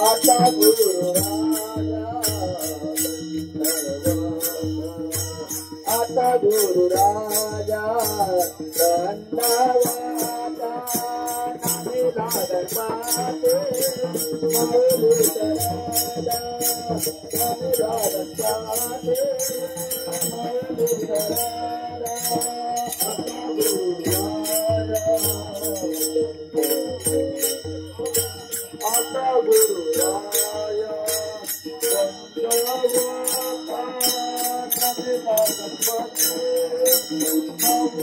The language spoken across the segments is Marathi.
आता गुरु आता गुरु राजा दंडवाता नाही लागत पाते माऊली राजा नाही लागत पाते माऊली राजा आता गुरु राजा आता गुरु राजा दंडवाता नाही लागत पाते माऊली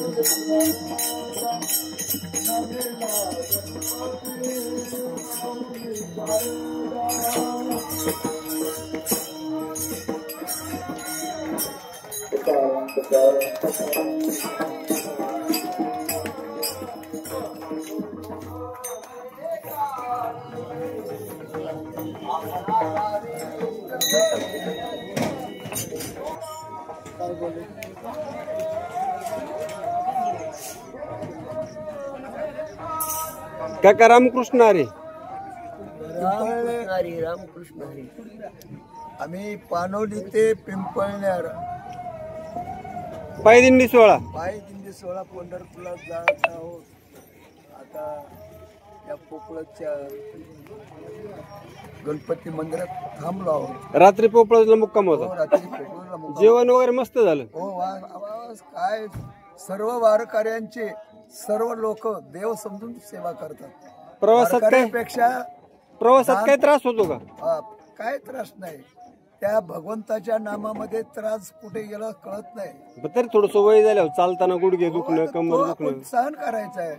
राजा नाही लागत पाते माऊली काका रामकृष्ण हरी. हरी रामकृष्ण हरी. आम्ही पानोली ते पिंपळनेर पायदिंडी सोहळा पायदिंडी सोहळा पंढरपूरला जात आहोत. आता या पोपळच्या गणपती मंदिरात थांबलो आहोत. रात्री पोपळाला मुक्काम होता. रात्री पोपळला मुक्काम. जेवण वगैरे मस्त झालं. हो आवाज काय सर्व वारकऱ्यांचे सर्व लोक देव समजून सेवा करतात. प्रवासात काय त्रास होतो का? काय त्रास नाही. त्या भगवंताच्या नामामध्ये त्रास कुठे गेला कळत नाही. तरी थोडस वय झाल्यावर चालताना गुडघे दुखणं कंबर दुखणं सहन करायचं आहे.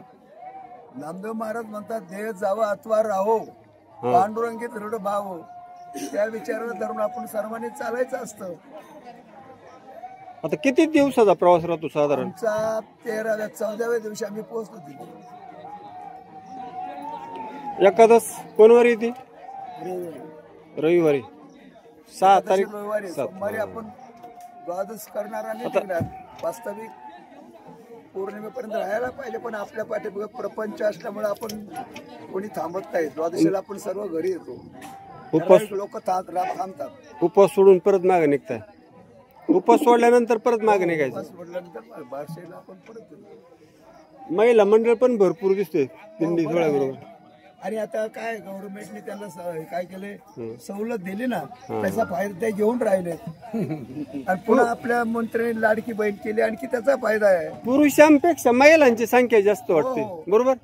नामदेव महाराज म्हणतात देह जावा अथवा राहो पांडुरंगीत रड भाव. त्या विचाराला धरून आपण सर्वांनी चालायचं असतं. आता किती दिवसाचा प्रवास राहतो साधारण? आमचा 13व्या 14व्या दिवशी आम्ही पोहोचतो तिथे. एकादश कोणवारी येते? रविवारी 6 तारीख. रविवारी सोमवारी आपण द्वादश करणार आणि निघणार. वास्तविक पौर्णिमेपर्यंत राहायला पाहिजे पण आपल्या पाठीमागे प्रपंच असल्यामुळे आपण कोणी थांबत नाही. द्वादशीला आपण सर्व घरी येतो. लोक थांबतात. उपवास सोडून परत मागे निघताय. उपवास सोडल्यानंतर परत मागे निघायचं. सोडल्यानंतर बारशेला आपण परत महिला मंडळ पण भरपूर दिसते दिंडी सोहळ्या बरोबर. आणि आता काय गव्हर्नमेंटने त्यांना काय केले सवलत दिली ना त्याचा फायदा ते घेऊन राहिले. आणि पुन्हा आपल्या मंत्र्यांनी लाडकी बहीण केली आणखी त्याचा फायदा आहे. पुरुषांपेक्षा महिलांची संख्या जास्त वाटते. बरोबर.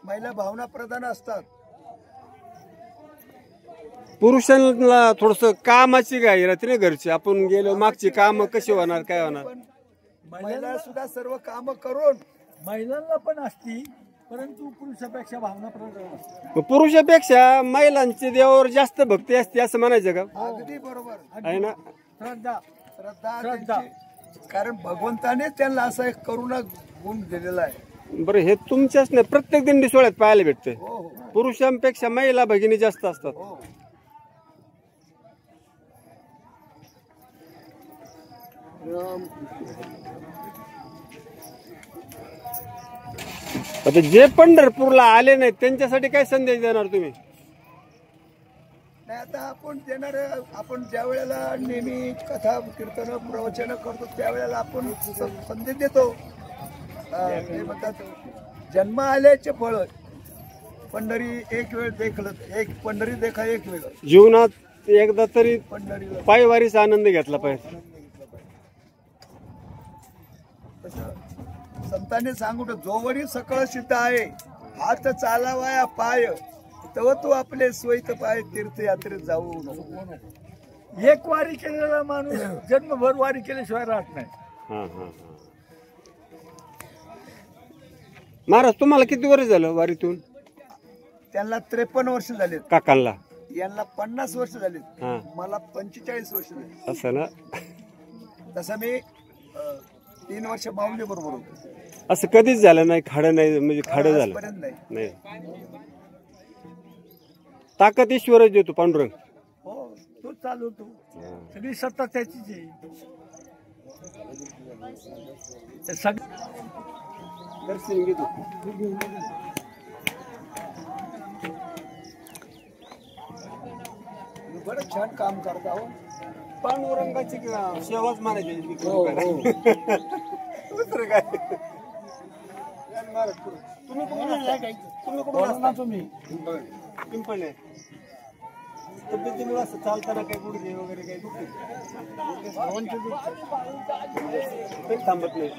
महिला भावना प्रधान असतात. पुरुषांना थोडस कामाची घाई राहते ना घरची. आपण गेलो मागची काम कशी होणार काय होणार. महिला सुद्धा सर्व काम करून महिलांना पण असती परंतु पुरुषापेक्षा भावना प्रधान. पुरुषापेक्षा महिलांची देवावर जास्त भक्ती असते असं म्हणायचं का? अगदी बरोबर आहे ना. श्रद्धा कारण भगवंताने त्यांना असा एक करुणा गुण दिलेला आहे. बरं हे तुमच्याच नाही प्रत्येक दिंडी सोहळ्यात पाहायला भेटते. पुरुषांपेक्षा महिला भगिनी जास्त असतात. आता जे पंढरपूरला आले नाहीत त्यांच्यासाठी काय संदेश देणार तुम्ही? नाही आता आपण देणार. आपण ज्या वेळेला नेहमी कथा कीर्तन प्रवचन करतो त्यावेळेला आपण संदेश देतो. ते म्हणतात जन्म आल्याचे फळ पंढरी एक वेळ देखलं. एक पंढरी देखा एक वेळ. जीवनात एकदा तरी पंढरीला पायवारीचा आनंद घेतला पाहिजे. संतांनी सांगून जोवरी सकळ सिद्ध आहे हात चालावाया पाय तव तू आपले सोयीत पाय तीर्थयात्रेत जाऊ नको. एक वारी केलेला माणूस जन्मभर वारी केल्याशिवाय राहत नाही. महाराज तुम्हाला किती वर्ष झालं वारीतून? त्यांना 53 वर्ष झालेत. काकांना यांना 50 वर्ष झालेत. मला 45 वर्ष झाले. असं ना. तसं मी 3 वर्ष माऊली बरोबर होतो. असं कधीच झालं नाही. खाडं नाही म्हणजे खाडं झालं नाही. ताकद ईश्वरच देतो पांडुरंग. हो तो चालवतो. सगळी सत्ता त्याचीच आहे. दर्शन घेतो. बरं छान काम करता हो. पांडुरंगाची सेवाच म्हणायची हो, हो. दुसरं काय तुम्ही कुठून असता? तुम्ही कुठून बोला ना असता? तुम्ही. पिंपळणे. तब्येतीमुळे असं चालताना काही गुडघे वगैरे काही दुखते तरी थांबत नाही.